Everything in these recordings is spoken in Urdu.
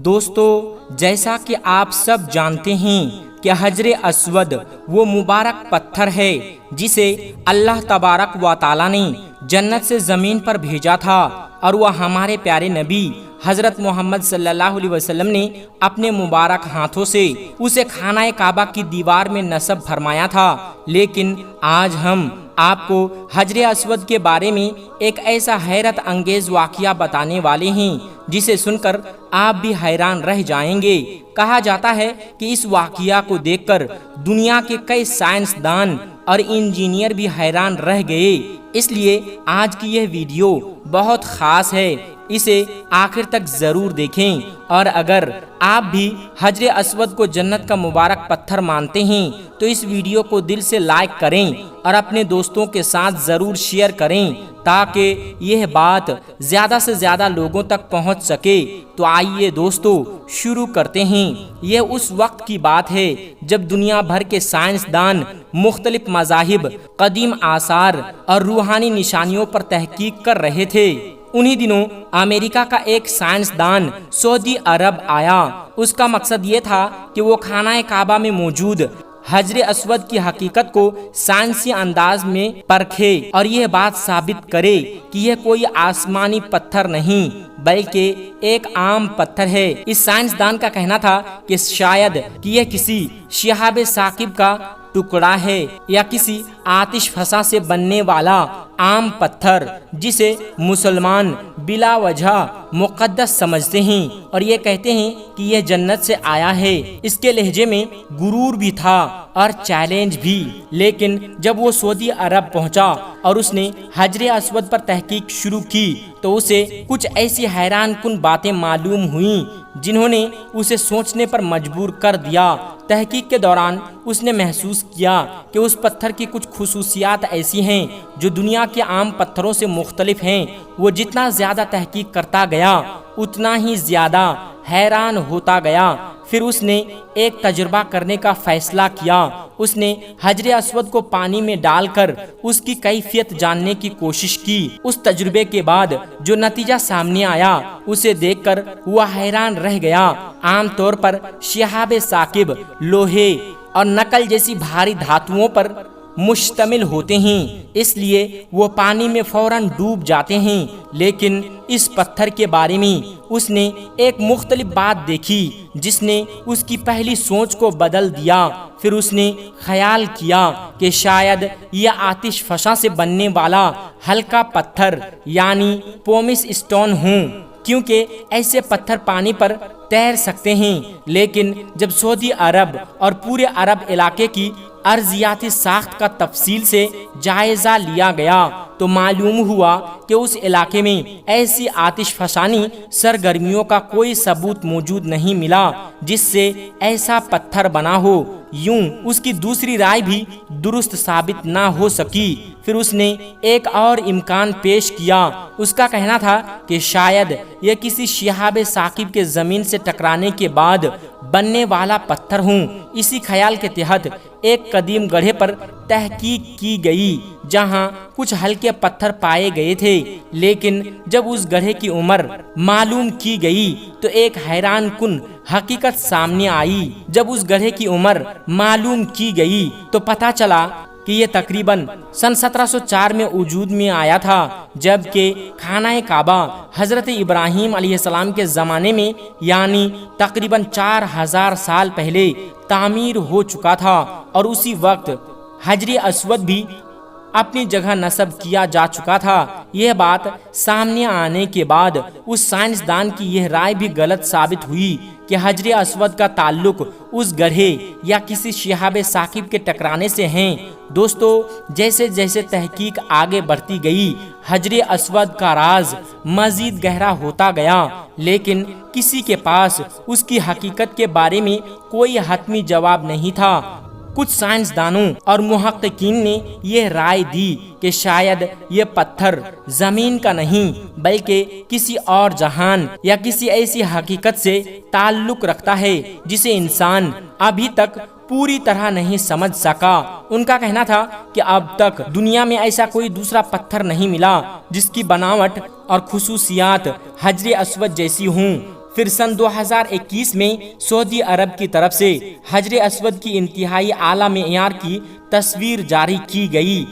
دوستو، جیسا کہ آپ سب جانتے ہیں کہ حجر اسود وہ مبارک پتھر ہے جسے اللہ تبارک و تعالی نے جنت سے زمین پر بھیجا تھا، اور وہ ہمارے پیارے نبی حضرت محمد صلی اللہ علیہ وسلم نے اپنے مبارک ہاتھوں سے اسے خانہ کعبہ کی دیوار میں نصب فرمایا تھا۔ لیکن آج ہم آپ کو حجر اسود کے بارے میں ایک ایسا حیرت انگیز واقعہ بتانے والے ہیں جسے سن کر آپ بھی حیران رہ جائیں گے۔ کہا جاتا ہے کہ اس واقعہ کو دیکھ کر دنیا کے کئی سائنسدان اور انجینئر بھی حیران رہ گئے۔ اس لیے آج کی یہ ویڈیو بہت خاص ہے، اسے آخر تک ضرور دیکھیں۔ اور اگر آپ بھی حجر اسود کو جنت کا مبارک پتھر مانتے ہیں تو اس ویڈیو کو دل سے لائک کریں اور اپنے دوستوں کے ساتھ ضرور شیئر کریں تاکہ یہ بات زیادہ سے زیادہ لوگوں تک پہنچ سکے۔ تو آئیے دوستو شروع کرتے ہیں۔ یہ اس وقت کی بات ہے جب دنیا بھر کے سائنسدان مختلف مذاہب، قدیم آثار اور روحانی نشانیوں پر تحقیق کر رہے تھے۔ انہی دنوں امریکہ کا ایک سائنسدان سعودی عرب آیا۔ اس کا مقصد یہ تھا کہ وہ خانہ کعبہ میں موجود حجر اسود کی حقیقت کو سائنسی انداز میں پرکھے اور یہ بات ثابت کرے کہ یہ کوئی آسمانی پتھر نہیں بلکہ ایک عام پتھر ہے۔ اس سائنسدان کا کہنا تھا کہ شاید کہ یہ کسی شہاب ثاقب کا ٹکڑا ہے یا کسی آتش فشاں سے بننے والا عام پتھر جسے مسلمان بلا وجہ مقدس سمجھتے ہیں اور یہ کہتے ہیں کہ یہ جنت سے آیا ہے۔ اس کے لہجے میں غرور بھی تھا اور چیلنج بھی۔ لیکن جب وہ سعودی عرب پہنچا اور اس نے حجر اسود پر تحقیق شروع کی تو اسے کچھ ایسی حیران کن باتیں معلوم ہوئیں جنہوں نے اسے سوچنے پر مجبور کر دیا۔ تحقیق کے دوران اس نے محسوس کیا کہ اس پتھر کی کچھ خصوصیات ایسی ہیں جو دنیا کے عام پتھروں سے مختلف ہیں۔ وہ جتنا زیادہ تحقیق کرتا گیا اتنا ہی زیادہ حیران ہوتا گیا۔ پھر اس نے ایک تجربہ کرنے کا فیصلہ کیا۔ اس نے حجر اسود کو پانی میں ڈال کر اس کی کیفیت جاننے کی کوشش کی۔ اس تجربے کے بعد جو نتیجہ سامنے آیا اسے دیکھ کر وہ حیران رہ گیا۔ عام طور پر شہاب ثاقب لوہے اور نکل جیسی بھاری دھاتوں پر مشتمل ہوتے ہیں، اس لیے وہ پانی میں فوراً ڈوب جاتے ہیں۔ لیکن اس پتھر کے بارے میں اس نے ایک مختلف بات دیکھی جس نے اس کی پہلی سوچ کو بدل دیا۔ پھر اس نے خیال کیا کہ شاید یہ آتش فشاں سے بننے والا ہلکا پتھر یعنی پومس اسٹون ہوں، کیونکہ ایسے پتھر پانی پر تیر سکتے ہیں۔ لیکن جب سعودی عرب اور پورے عرب علاقے کی ارضیاتی ساخت کا تفصیل سے جائزہ لیا گیا تو معلوم ہوا کہ اس علاقے میں ایسی آتش فشانی سرگرمیوں کا کوئی ثبوت موجود نہیں ملا جس سے ایسا پتھر بنا ہو۔ یوں اس کی دوسری رائے بھی درست ثابت نہ ہو سکی۔ پھر اس نے ایک اور امکان پیش کیا۔ اس کا کہنا تھا کہ شاید یہ کسی شہاب ثاقب کے زمین سے ٹکرانے کے بعد بننے والا پتھر ہوں۔ اسی خیال کے تحت ایک قدیم گڑھے پر تحقیق کی گئی جہاں کچھ ہلکے پتھر پائے گئے تھے۔ لیکن جب اس گڑھے کی عمر معلوم کی گئی تو ایک حیران کن حقیقت سامنے آئی۔ جب اس گڑھے کی عمر معلوم کی گئی تو پتہ چلا کہ یہ تقریباً سن 1704 میں وجود میں آیا تھا، جبکہ خانہ کعبہ حضرت ابراہیم علیہ السلام کے زمانے میں یعنی تقریباً 4000 سال پہلے تعمیر ہو چکا تھا، اور اسی وقت حجر اسود بھی اپنی جگہ نصب کیا جا چکا تھا۔ یہ بات سامنے آنے کے بعد اس سائنسدان کی یہ رائے بھی غلط ثابت ہوئی کہ حجر اسود کا تعلق اس گڑھے یا کسی شہاب ثاقب کے ٹکرانے سے ہیں۔ دوستو، جیسے جیسے تحقیق آگے بڑھتی گئی حجر اسود کا راز مزید گہرا ہوتا گیا، لیکن کسی کے پاس اس کی حقیقت کے بارے میں کوئی حتمی جواب نہیں تھا۔ کچھ سائنسدانوں اور محققین نے یہ رائے دی کہ شاید یہ پتھر زمین کا نہیں بلکہ کسی اور جہان یا کسی ایسی حقیقت سے تعلق رکھتا ہے جسے انسان ابھی تک پوری طرح نہیں سمجھ سکا۔ ان کا کہنا تھا کہ اب تک دنیا میں ایسا کوئی دوسرا پتھر نہیں ملا جس کی بناوٹ اور خصوصیات حجر اسود جیسی ہوں۔ پھر سن 2021 میں سعودی عرب کی طرف سے حجر اسود کی انتہائی اعلیٰ معیار کی تصویر جاری کی گئی۔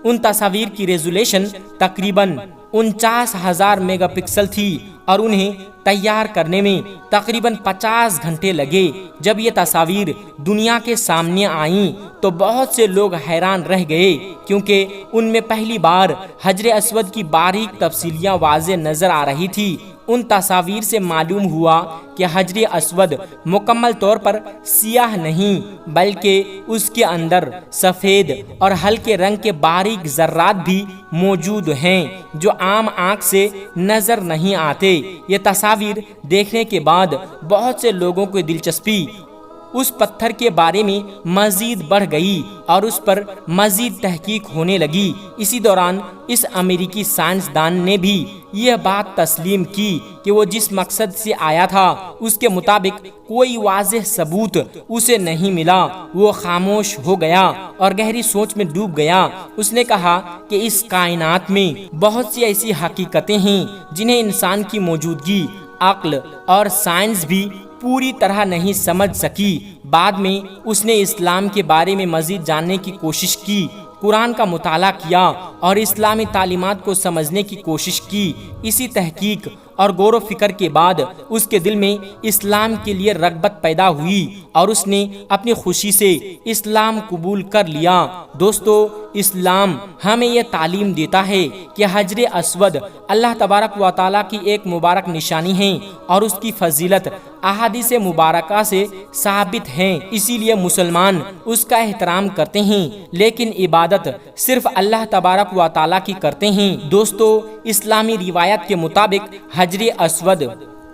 ان تصاویر کی ریزولیشن تقریباً 49,000 میگا پکسل تھی اور انہیں تیار کرنے میں تقریباً 50 گھنٹے لگے۔ جب یہ تصاویر دنیا کے سامنے آئیں تو بہت سے لوگ حیران رہ گئے، کیونکہ ان میں پہلی بار حجر اسود کی باریک تفصیلیاں واضح نظر آ رہی تھی۔ ان تصاویر سے معلوم ہوا کہ حجر اسود مکمل طور پر سیاہ نہیں، بلکہ اس کے اندر سفید اور ہلکے رنگ کے باریک ذرات بھی موجود ہیں جو عام آنکھ سے نظر نہیں آتے۔ یہ تصاویر دیکھنے کے بعد بہت سے لوگوں کو دلچسپی اس پتھر کے بارے میں مزید بڑھ گئی اور اس پر مزید تحقیق ہونے لگی۔ اسی دوران اس امریکی سائنسدان نے بھی یہ بات تسلیم کی کہ وہ جس مقصد سے آیا تھا اس کے مطابق کوئی واضح ثبوت اسے نہیں ملا۔ وہ خاموش ہو گیا اور گہری سوچ میں ڈوب گیا۔ اس نے کہا کہ اس کائنات میں بہت سی ایسی حقیقتیں ہیں جنہیں انسان کی موجودگی، عقل اور سائنس بھی پوری طرح نہیں سمجھ سکی۔ بعد میں اس نے اسلام کے بارے میں مزید جاننے کی کوشش کی، قرآن کا مطالعہ کیا اور اسلامی تعلیمات کو سمجھنے کی کوشش کی۔ اسی تحقیق اور غور و فکر کے بعد اس کے دل میں اسلام کے لیے رغبت پیدا ہوئی اور اس نے اپنی خوشی سے اسلام قبول کر لیا۔ دوستو، اسلام ہمیں یہ تعلیم دیتا ہے کہ حجر اسود اللہ تبارک و تعالیٰ کی ایک مبارک نشانی ہے اور اس کی فضیلت احادیث مبارکہ سے ثابت ہیں۔ اسی لیے مسلمان اس کا احترام کرتے ہیں، لیکن عبادت صرف اللہ تبارک و تعالیٰ کی کرتے ہیں۔ دوستو، اسلامی روایت کے مطابق حجر اسود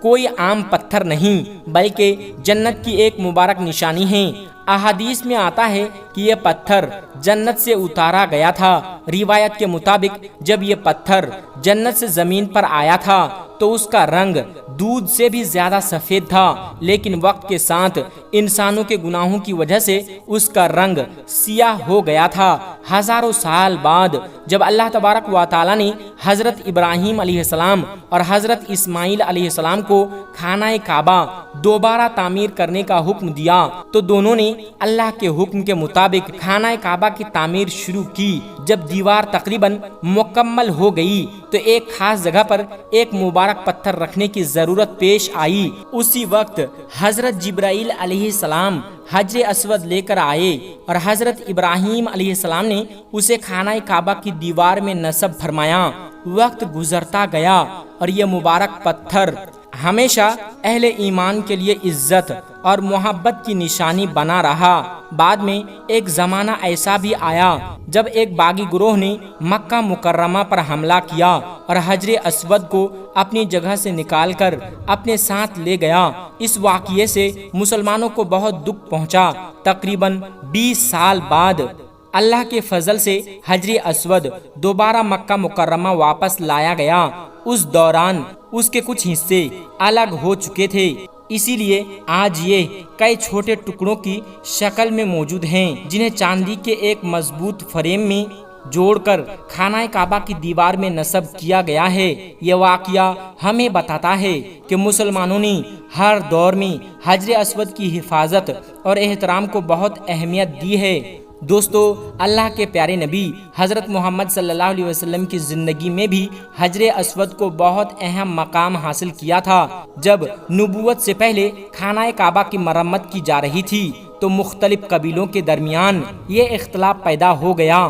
کوئی عام پتھر نہیں بلکہ جنت کی ایک مبارک نشانی ہے۔ احادیث میں آتا ہے کہ یہ پتھر جنت سے اتارا گیا تھا۔ روایت کے مطابق جب یہ پتھر جنت سے زمین پر آیا تھا تو اس کا رنگ دودھ سے بھی زیادہ سفید تھا، لیکن وقت کے ساتھ انسانوں کے گناہوں کی وجہ سے اس کا رنگ سیاہ ہو گیا تھا۔ ہزاروں سال بعد جب اللہ تبارک و تعالیٰ نے حضرت ابراہیم علیہ السلام اور حضرت اسماعیل علیہ السلام کو خانہ کعبہ دوبارہ تعمیر کرنے کا حکم دیا تو دونوں نے اللہ کے حکم کے مطابق خانہ کعبہ کی تعمیر شروع کی۔ جب دیوار تقریباً مکمل ہو گئی تو ایک خاص جگہ پر ایک مبارک پتھر رکھنے کی ضرورت پیش آئی۔ اسی وقت حضرت جبرائیل علیہ السلام حجر اسود لے کر آئے اور حضرت ابراہیم علیہ السلام نے اسے خانہ کعبہ کی دیوار میں نصب فرمایا۔ وقت گزرتا گیا اور یہ مبارک پتھر ہمیشہ اہل ایمان کے لیے عزت اور محبت کی نشانی بنا رہا۔ بعد میں ایک زمانہ ایسا بھی آیا جب ایک باغی گروہ نے مکہ مکرمہ پر حملہ کیا اور حجر اسود کو اپنی جگہ سے نکال کر اپنے ساتھ لے گیا۔ اس واقعے سے مسلمانوں کو بہت دکھ پہنچا۔ تقریباً 20 سال بعد اللہ کے فضل سے حجر اسود دوبارہ مکہ مکرمہ واپس لایا گیا۔ اس دوران اس کے کچھ حصے الگ ہو چکے تھے، اسی لیے آج یہ کئی چھوٹے ٹکڑوں کی شکل میں موجود ہیں جنہیں چاندی کے ایک مضبوط فریم میں جوڑ کر خانہ کعبہ کی دیوار میں نصب کیا گیا ہے۔ یہ واقعہ ہمیں بتاتا ہے کہ مسلمانوں نے ہر دور میں حجر اسود کی حفاظت اور احترام کو بہت اہمیت دی ہے۔ دوستو، اللہ کے پیارے نبی حضرت محمد صلی اللہ علیہ وسلم کی زندگی میں بھی حجر اسود کو بہت اہم مقام حاصل کیا تھا۔ جب نبوت سے پہلے خانہ کعبہ کی مرمت کی جا رہی تھی تو مختلف قبیلوں کے درمیان یہ اختلاف پیدا ہو گیا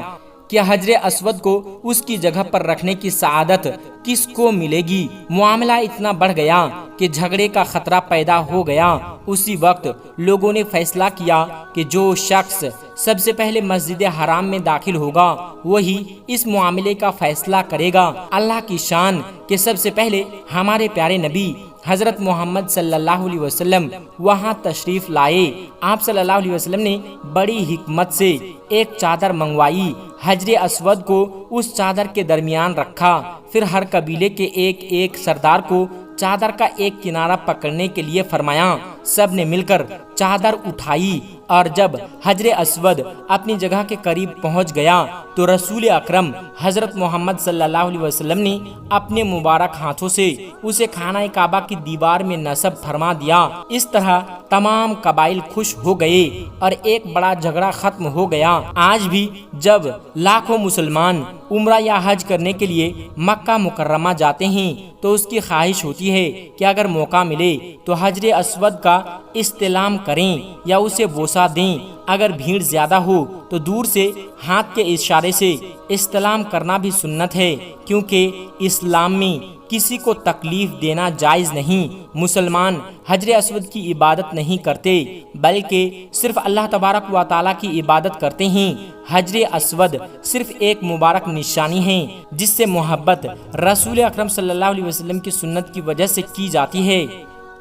کہ حجر اسود کو اس کی جگہ پر رکھنے کی سعادت کس کو ملے گی۔ معاملہ اتنا بڑھ گیا کہ جھگڑے کا خطرہ پیدا ہو گیا۔ اسی وقت لوگوں نے فیصلہ کیا کہ جو شخص سب سے پہلے مسجد حرام میں داخل ہوگا وہی اس معاملے کا فیصلہ کرے گا۔ اللہ کی شان کہ سب سے پہلے ہمارے پیارے نبی حضرت محمد صلی اللہ علیہ وسلم وہاں تشریف لائے۔ آپ صلی اللہ علیہ وسلم نے بڑی حکمت سے ایک چادر منگوائی، حجر اسود کو اس چادر کے درمیان رکھا، پھر ہر قبیلے کے ایک سردار کو چادر کا ایک کنارہ پکڑنے کے لیے فرمایا۔ سب نے مل کر چادر اٹھائی اور جب حجر اسود اپنی جگہ کے قریب پہنچ گیا تو رسول اکرم حضرت محمد صلی اللہ علیہ وسلم نے اپنے مبارک ہاتھوں سے اسے خانہ کعبہ کی دیوار میں نصب فرما دیا۔ اس طرح تمام قبائل خوش ہو گئے اور ایک بڑا جھگڑا ختم ہو گیا۔ آج بھی جب لاکھوں مسلمان عمرہ یا حج کرنے کے لیے مکہ مکرمہ جاتے ہیں تو اس کی خواہش ہوتی ہے کہ اگر موقع ملے تو حجر اسود کا استلام کریں یا اسے بوسہ دیں۔ اگر بھیڑ زیادہ ہو تو دور سے ہاتھ کے اشارے سے استلام کرنا بھی سنت ہے، کیونکہ اسلام میں کسی کو تکلیف دینا جائز نہیں۔ مسلمان حجر اسود کی عبادت نہیں کرتے بلکہ صرف اللہ تبارک و تعالیٰ کی عبادت کرتے ہیں۔ حجر اسود صرف ایک مبارک نشانی ہے جس سے محبت رسول اکرم صلی اللہ علیہ وسلم کی سنت کی وجہ سے کی جاتی ہے۔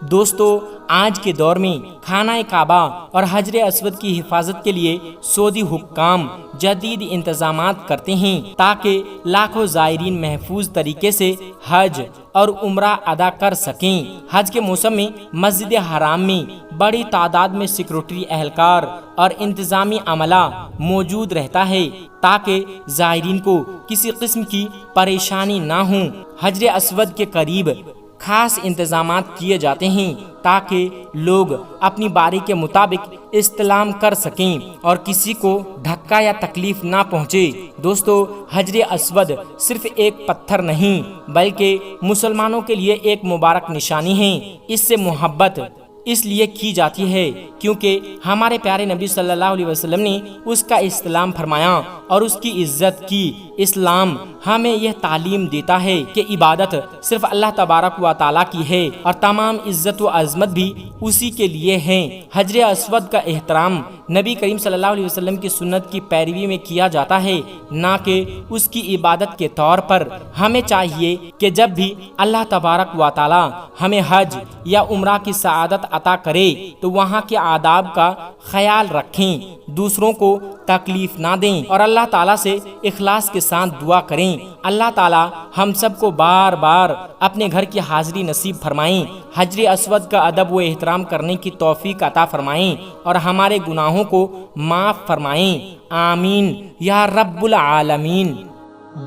دوستو، آج کے دور میں خانہ کعبہ اور حجر اسود کی حفاظت کے لیے سعودی حکام جدید انتظامات کرتے ہیں تاکہ لاکھوں زائرین محفوظ طریقے سے حج اور عمرہ ادا کر سکیں۔ حج کے موسم میں مسجد حرام میں بڑی تعداد میں سیکورٹی اہلکار اور انتظامی عملہ موجود رہتا ہے تاکہ زائرین کو کسی قسم کی پریشانی نہ ہو۔ حجر اسود کے قریب خاص انتظامات کیے جاتے ہیں تاکہ لوگ اپنی باری کے مطابق استلام کر سکیں اور کسی کو دھکا یا تکلیف نہ پہنچے۔ دوستو، حجر اسود صرف ایک پتھر نہیں بلکہ مسلمانوں کے لیے ایک مبارک نشانی ہے۔ اس سے محبت اس لیے کی جاتی ہے کیونکہ ہمارے پیارے نبی صلی اللہ علیہ وسلم نے اس کا استلام فرمایا اور اس کی عزت کی۔ اسلام ہمیں یہ تعلیم دیتا ہے کہ عبادت صرف اللہ تبارک و تعالیٰ کی ہے اور تمام عزت و عظمت بھی اسی کے لیے ہے۔ حجر اسود کا احترام نبی کریم صلی اللہ علیہ وسلم کی سنت کی پیروی میں کیا جاتا ہے، نہ کہ اس کی عبادت کے طور پر۔ ہمیں چاہیے کہ جب بھی اللہ تبارک و تعالیٰ ہمیں حج یا عمرہ کی سعادت عطا کرے تو وہاں کے آداب کا خیال رکھیں، دوسروں کو تکلیف نہ دیں اور اللہ تعالیٰ سے اخلاص کے ساتھ دعا کریں۔ اللہ تعالیٰ ہم سب کو بار بار اپنے گھر کی حاضری نصیب فرمائیں، حجر اسود کا ادب و احترام کرنے کی توفیق عطا فرمائیں اور ہمارے گناہوں کو معاف فرمائیں۔ آمین یا رب العالمین۔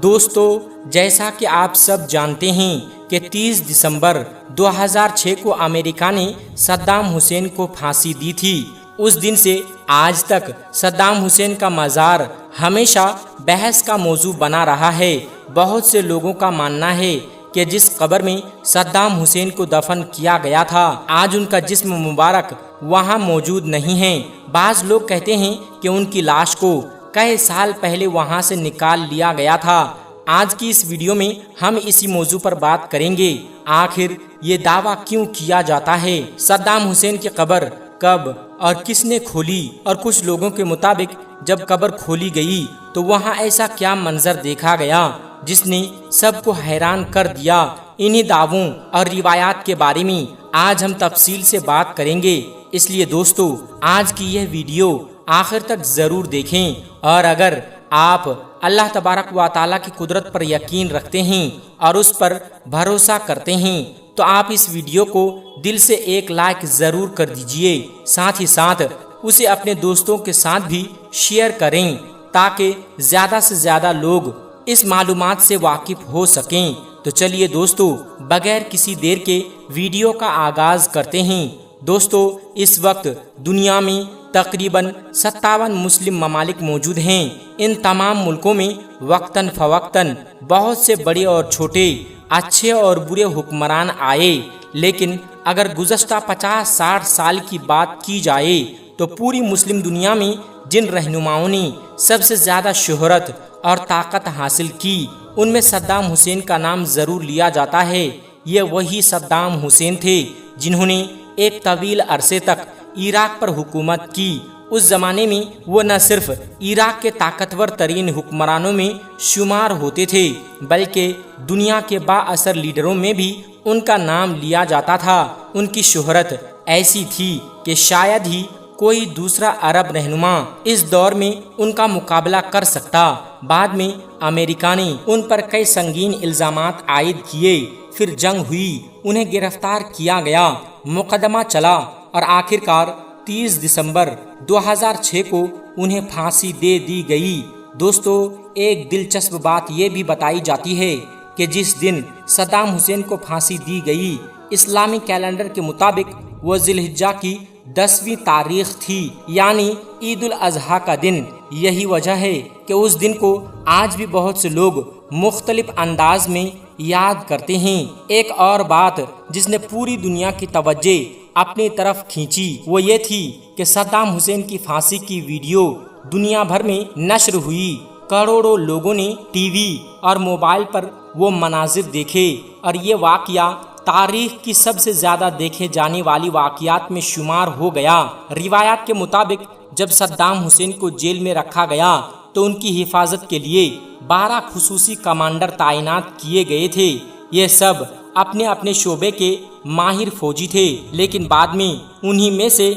دوستو، جیسا کہ آپ سب جانتے ہیں کہ 30 دسمبر 2006 کو امریکہ نے صدام حسین کو پھانسی دی تھی۔ اس دن سے آج تک صدام حسین کا مزار ہمیشہ بحث کا موضوع بنا رہا ہے۔ بہت سے لوگوں کا ماننا ہے کہ جس قبر میں صدام حسین کو دفن کیا گیا تھا آج ان کا جسم مبارک وہاں موجود نہیں ہے۔ بعض لوگ کہتے ہیں کہ ان کی لاش کو کئی سال پہلے وہاں سے نکال لیا گیا تھا۔ آج کی اس ویڈیو میں ہم اسی موضوع پر بات کریں گے۔ آخر یہ دعویٰ کیوں کیا جاتا ہے؟ صدام حسین کی قبر کب اور کس نے کھولی؟ اور کچھ لوگوں کے مطابق جب قبر کھولی گئی تو وہاں ایسا کیا منظر دیکھا گیا جس نے سب کو حیران کر دیا؟ انہی دعووں اور روایات کے بارے میں آج ہم تفصیل سے بات کریں گے، اس لیے دوستو آج کی یہ ویڈیو آخر تک ضرور دیکھیں۔ اور اگر آپ اللہ تبارک و تعالیٰ کی قدرت پر یقین رکھتے ہیں اور اس پر بھروسہ کرتے ہیں تو آپ اس ویڈیو کو دل سے ایک لائک ضرور کر دیجئے، ساتھ ہی ساتھ اسے اپنے دوستوں کے ساتھ بھی شیئر کریں تاکہ زیادہ سے زیادہ لوگ اس معلومات سے واقف ہو سکیں۔ تو چلیے دوستو بغیر کسی دیر کے ویڈیو کا آغاز کرتے ہیں۔ دوستو، اس وقت دنیا میں تقریباً 57 مسلم ممالک موجود ہیں۔ ان تمام ملکوں میں وقتاً فوقتاً بہت سے بڑے اور چھوٹے، اچھے اور برے حکمران آئے، لیکن اگر گزشتہ 50-60 سال کی بات کی جائے تو پوری مسلم دنیا میں جن رہنماؤں نے سب سے زیادہ شہرت اور طاقت حاصل کی ان میں صدام حسین کا نام ضرور لیا جاتا ہے۔ یہ وہی صدام حسین تھے جنہوں نے ایک طویل عرصے تک عراق پر حکومت کی۔ اس زمانے میں وہ نہ صرف عراق کے طاقتور ترین حکمرانوں میں شمار ہوتے تھے بلکہ دنیا کے با اثر لیڈروں میں بھی ان کا نام لیا جاتا تھا۔ ان کی شہرت ایسی تھی کہ شاید ہی کوئی دوسرا عرب رہنما اس دور میں ان کا مقابلہ کر سکتا۔ بعد میں امریکہ نے ان پر کئی سنگین الزامات عائد کیے، پھر جنگ ہوئی، انہیں گرفتار کیا گیا، مقدمہ چلا اور آخر کار 30 دسمبر 2006 کو انہیں پھانسی دے دی گئی۔ دوستو، ایک دلچسپ بات یہ بھی بتائی جاتی ہے کہ جس دن صدام حسین کو پھانسی دی گئی، اسلامی کیلنڈر کے مطابق وہ ذی الحجہ کی 10ویں تاریخ تھی، یعنی عید الاضحیٰ کا دن۔ یہی وجہ ہے کہ اس دن کو آج بھی بہت سے لوگ مختلف انداز میں یاد کرتے ہیں۔ ایک اور بات جس نے پوری دنیا کی توجہ اپنی طرف کھینچی وہ یہ تھی کہ صدام حسین کی پھانسی کی ویڈیو دنیا بھر میں نشر ہوئی۔ کروڑوں لوگوں نے ٹی وی اور موبائل پر وہ مناظر دیکھے اور یہ واقعہ تاریخ کی سب سے زیادہ دیکھے جانے والی واقعات میں شمار ہو گیا۔ روایات کے مطابق جب صدام حسین کو جیل میں رکھا گیا تو ان کی حفاظت کے لیے 12 خصوصی کمانڈر تعینات کیے گئے تھے۔ یہ سب اپنے اپنے شعبے کے ماہر فوجی تھے، لیکن بعد میں انہی میں سے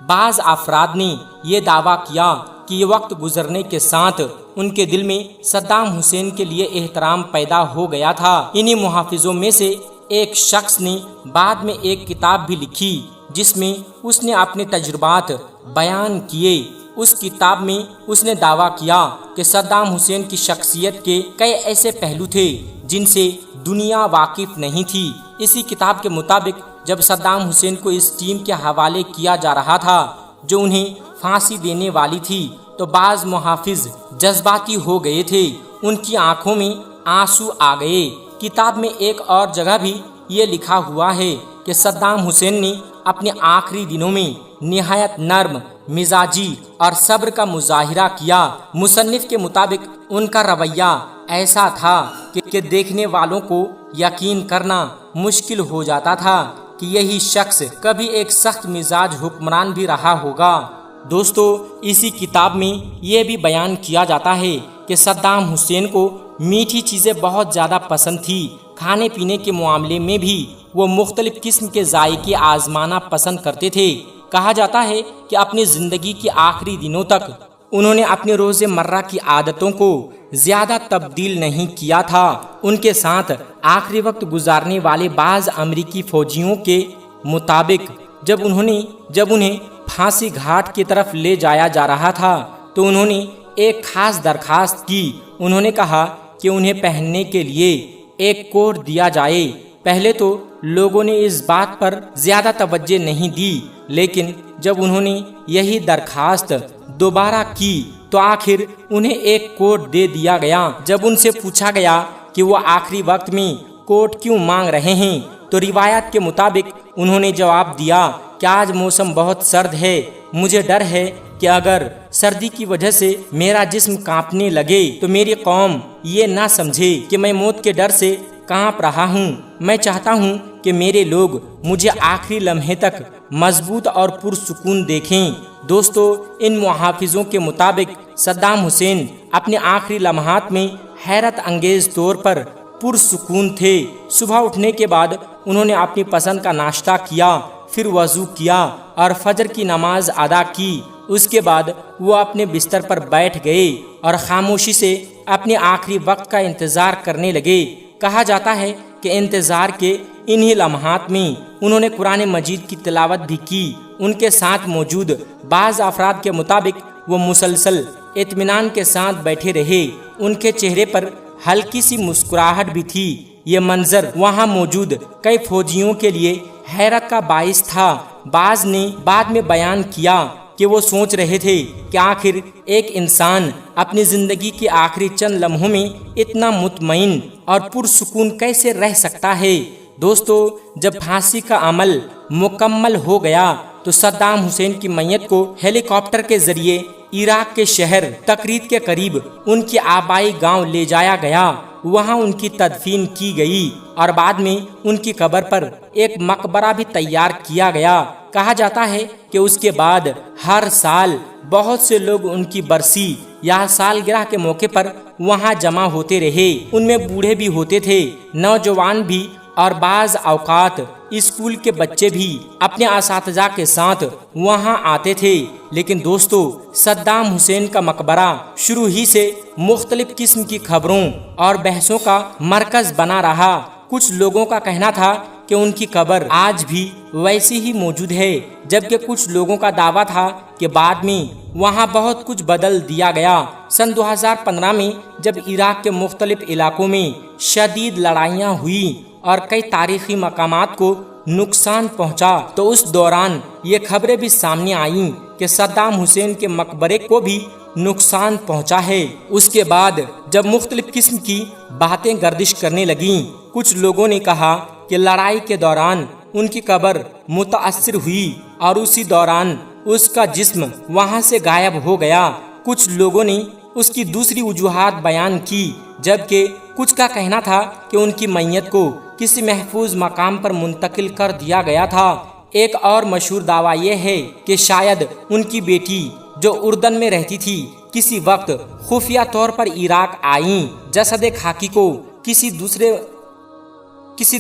بعض افراد نے یہ دعویٰ کیا کہ یہ وقت گزرنے کے ساتھ ان کے دل میں صدام حسین کے لیے احترام پیدا ہو گیا تھا۔ انہی محافظوں میں سے ایک شخص نے بعد میں ایک کتاب بھی لکھی جس میں اس نے اپنے تجربات بیان کیے۔ اس کتاب میں اس نے دعویٰ کیا کہ صدام حسین کی شخصیت کے کئی ایسے پہلو تھے جن سے دنیا واقف نہیں تھی۔ اسی کتاب کے مطابق جب صدام حسین کو اس ٹیم کے حوالے کیا جا رہا تھا جو انہیں پھانسی دینے والی تھی تو بعض محافظ جذباتی ہو گئے تھے، ان کی آنکھوں میں آنسو آ گئے۔ کتاب میں ایک اور جگہ بھی یہ لکھا ہوا ہے کہ صدام حسین نے اپنے آخری دنوں میں نہایت نرم مزاجی اور صبر کا مظاہرہ کیا۔ مصنف کے مطابق ان کا رویہ ایسا تھا کہ دیکھنے والوں کو یقین کرنا مشکل ہو جاتا تھا کہ یہی شخص کبھی ایک سخت مزاج حکمران بھی رہا ہوگا۔ دوستو، اسی کتاب میں یہ بھی بیان کیا جاتا ہے کہ صدام حسین کو میٹھی چیزیں بہت زیادہ پسند تھی۔ کھانے پینے کے معاملے میں بھی وہ مختلف قسم کے ذائقے آزمانا پسند کرتے تھے۔ کہا جاتا ہے کہ اپنی زندگی کے آخری دنوں تک انہوں نے اپنے روز مرہ کی عادتوں کو زیادہ تبدیل نہیں کیا تھا۔ ان کے ساتھ آخری وقت گزارنے والے بعض امریکی فوجیوں کے مطابق جب انہیں پھانسی گھاٹ کی طرف لے جایا جا رہا تھا تو انہوں نے ایک خاص درخواست کی۔ انہوں نے کہا کہ انہیں پہننے کے لیے ایک کوٹ دیا جائے۔ پہلے تو لوگوں نے اس بات پر زیادہ توجہ نہیں دی، لیکن جب انہوں نے یہی درخواست دوبارہ کی تو آخر انہیں ایک کوٹ دے دیا گیا۔ جب ان سے پوچھا گیا کہ وہ آخری وقت میں کوٹ کیوں مانگ رہے ہیں تو روایات کے مطابق انہوں نے جواب دیا کہ آج موسم بہت سرد ہے، مجھے ڈر ہے کہ اگر سردی کی وجہ سے میرا جسم کانپنے لگے تو میری قوم یہ نہ سمجھے کہ میں موت کے ڈر سے کانپ رہا ہوں۔ میں چاہتا ہوں کہ میرے لوگ مجھے آخری لمحے تک مضبوط اور پرسکون دیکھیں۔ دوستو، ان محافظوں کے مطابق صدام حسین اپنے آخری لمحات میں حیرت انگیز طور پر پرسکون تھے۔ صبح اٹھنے کے بعد انہوں نے اپنی پسند کا ناشتہ کیا، پھر وضو کیا اور فجر کی نماز ادا کی۔ اس کے بعد وہ اپنے بستر پر بیٹھ گئے اور خاموشی سے اپنے آخری وقت کا انتظار کرنے لگے۔ کہا جاتا ہے کہ انتظار کے انہی لمحات میں انہوں نے قرآن مجید کی تلاوت بھی کی۔ ان کے ساتھ موجود بعض افراد کے مطابق وہ مسلسل اطمینان کے ساتھ بیٹھے رہے۔ ان کے چہرے پر ہلکی سی مسکراہٹ بھی تھی۔ یہ منظر وہاں موجود کئی فوجیوں کے لیے حیرت کا باعث تھا۔ بعض نے بعد میں بیان کیا کہ وہ سوچ رہے تھے کہ آخر ایک انسان اپنی زندگی کے آخری چند لمحوں میں اتنا مطمئن اور پرسکون کیسے رہ سکتا ہے۔ دوستو، جب پھانسی کا عمل مکمل ہو گیا تو صدام حسین کی میت کو ہیلی کاپٹر کے ذریعے عراق کے شہر تکریت کے قریب ان کی آبائی گاؤں لے جایا گیا۔ وہاں ان کی تدفین کی گئی اور بعد میں ان کی قبر پر ایک مقبرہ بھی تیار کیا گیا۔ کہا جاتا ہے کہ اس کے بعد ہر سال بہت سے لوگ ان کی برسی یا سالگرہ کے موقع پر وہاں جمع ہوتے رہے۔ ان میں بوڑھے بھی ہوتے تھے، نوجوان بھی اور بعض اوقات اسکول کے بچے بھی اپنے اساتذہ کے ساتھ وہاں آتے تھے۔ لیکن دوستو، صدام حسین کا مقبرہ شروع ہی سے مختلف قسم کی خبروں اور بحثوں کا مرکز بنا رہا۔ کچھ لوگوں کا کہنا تھا کہ ان کی قبر آج بھی ویسی ہی موجود ہے، جبکہ کچھ لوگوں کا دعویٰ تھا کہ بعد میں وہاں بہت کچھ بدل دیا گیا۔ سن 2015 میں جب عراق کے مختلف علاقوں میں شدید لڑائیاں ہوئی اور کئی تاریخی مقامات کو نقصان پہنچا تو اس دوران یہ خبریں بھی سامنے آئیں کہ صدام حسین کے مقبرے کو بھی نقصان پہنچا ہے۔ اس کے بعد جب مختلف قسم کی باتیں گردش کرنے لگیں، کچھ لوگوں نے کہا کہ لڑائی کے دوران ان کی قبر متاثر ہوئی اور اسی دوران اس کا جسم وہاں سے غائب ہو گیا۔ کچھ لوگوں نے اس کی دوسری وجوہات بیان کی، جبکہ کچھ کا کہنا تھا کہ ان کی میت کو کسی محفوظ مقام پر منتقل کر دیا گیا تھا۔ ایک اور مشہور دعویٰ یہ ہے کہ شاید ان کی بیٹی جو اردن میں رہتی تھی کسی وقت خفیہ طور پر عراق آئیں، جسد خاکی کو کسی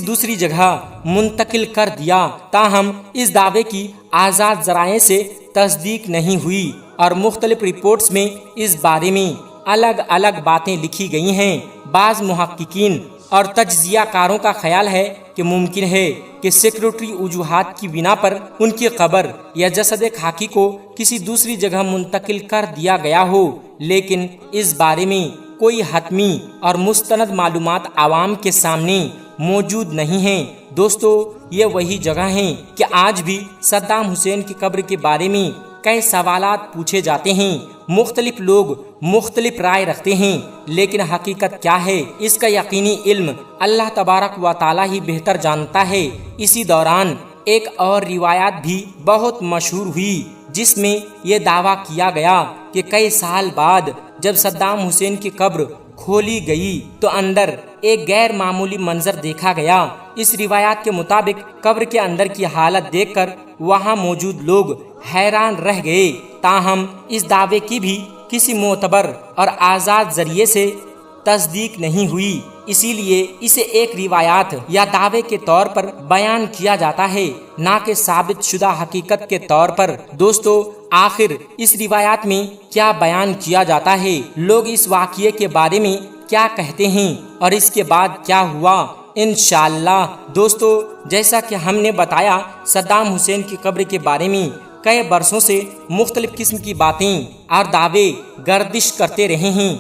دوسری جگہ منتقل کر دیا۔ تاہم اس دعوے کی آزاد ذرائع سے تصدیق نہیں ہوئی اور مختلف رپورٹس میں اس بارے میں الگ الگ باتیں لکھی گئی ہیں۔ بعض محققین اور تجزیہ کاروں کا خیال ہے کہ ممکن ہے کہ سیکورٹی وجوہات کی بنا پر ان کی قبر یا جسد خاکی کو کسی دوسری جگہ منتقل کر دیا گیا ہو، لیکن اس بارے میں کوئی حتمی اور مستند معلومات عوام کے سامنے موجود نہیں ہیں۔ دوستو، یہ وہی جگہ ہیں کہ آج بھی صدام حسین کی قبر کے بارے میں کئی سوالات پوچھے جاتے ہیں۔ مختلف لوگ مختلف رائے رکھتے ہیں، لیکن حقیقت کیا ہے اس کا یقینی علم اللہ تبارک و تعالی ہی بہتر جانتا ہے۔ اسی دوران ایک اور روایت بھی بہت مشہور ہوئی جس میں یہ دعویٰ کیا گیا کہ کئی سال بعد جب صدام حسین کی قبر کھولی گئی تو اندر ایک غیر معمولی منظر دیکھا گیا۔ اس روایت کے مطابق قبر کے اندر کی حالت دیکھ کر وہاں موجود لوگ حیران رہ گئے۔ تاہم اس دعوے کی بھی کسی معتبر اور آزاد ذریعے سے تصدیق نہیں ہوئی، اسی لیے اسے ایک روایات یا دعوے کے طور پر بیان کیا جاتا ہے، نہ کہ ثابت شدہ حقیقت کے طور پر۔ دوستو، آخر اس روایات میں کیا بیان کیا جاتا ہے؟ لوگ اس واقعے کے بارے میں کیا کہتے ہیں اور اس کے بعد کیا ہوا؟ انشاءاللہ دوستو، جیسا کہ ہم نے بتایا، صدام حسین کی قبر کے بارے میں کئی برسوں سے مختلف قسم کی باتیں اور دعوے گردش کرتے رہے ہیں۔